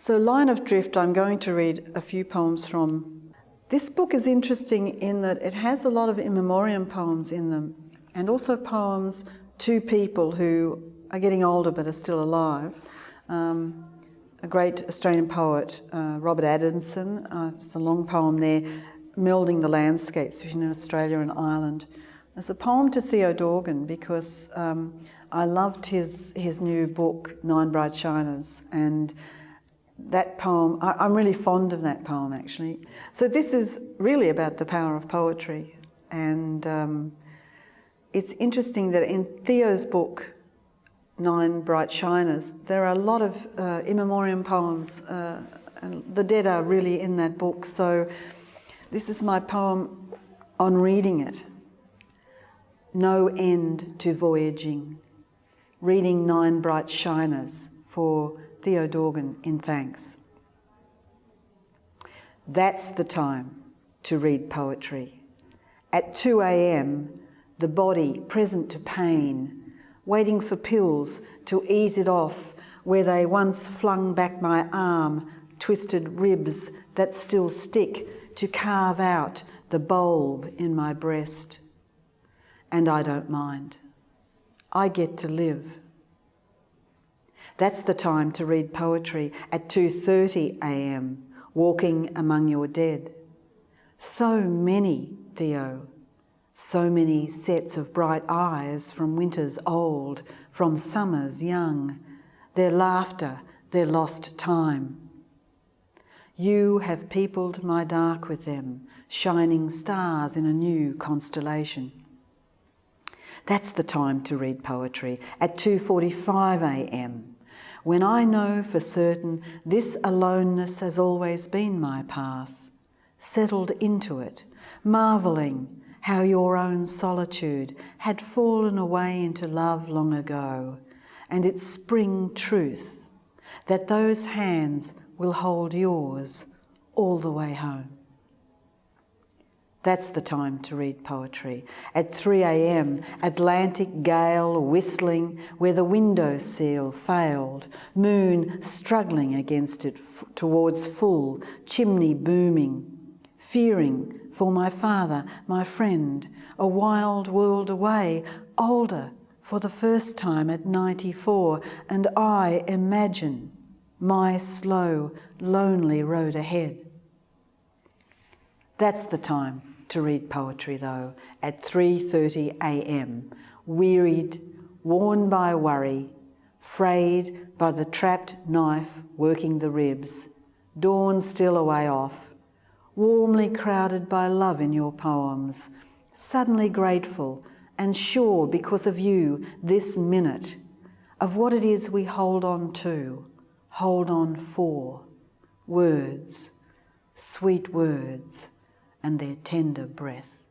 So Line of Drift, I'm going to read a few poems from. This book is interesting in that it has a lot of in memoriam poems in them, and also poems to people who are getting older but are still alive. A great Australian poet, Robert Adamson, there's a long poem there, melding the landscapes between Australia and Ireland. There's a poem to Theo Dorgan because I loved his new book, Nine Bright Shiners, and that poem, I'm really fond of that poem actually. So this is really about the power of poetry, and it's interesting that in Theo's book, Nine Bright Shiners, there are a lot of in memoriam poems, and the dead are really in that book. So this is my poem on reading it. No end to voyaging, reading Nine Bright Shiners for Theo Dorgan in thanks. That's the time to read poetry. At 2 a.m, the body present to pain, waiting for pills to ease it off where they once flung back my arm, twisted ribs that still stick to carve out the bulb in my breast. And I don't mind. I get to live. That's the time to read poetry at 2:30 a.m, walking among your dead. So many, Theo, so many sets of bright eyes from winters old, from summers young, their laughter, their lost time. You have peopled my dark with them, shining stars in a new constellation. That's the time to read poetry at 2:45 a.m, when I know for certain this aloneness has always been my path, settled into it, marvelling how your own solitude had fallen away into love long ago, and its spring truth, that those hands will hold yours all the way home. That's the time to read poetry. At 3 a.m, Atlantic gale whistling where the window sill failed, moon struggling against it towards full, chimney booming, fearing for my father, my friend, a wild world away, older for the first time at 94, and I imagine my slow, lonely road ahead. That's the time to read poetry though, at 3:30 a.m, wearied, worn by worry, frayed by the trapped knife working the ribs, dawn still a way off, warmly crowded by love in your poems, suddenly grateful and sure because of you this minute, of what it is we hold on to, hold on for, words, sweet words, and their tender breath.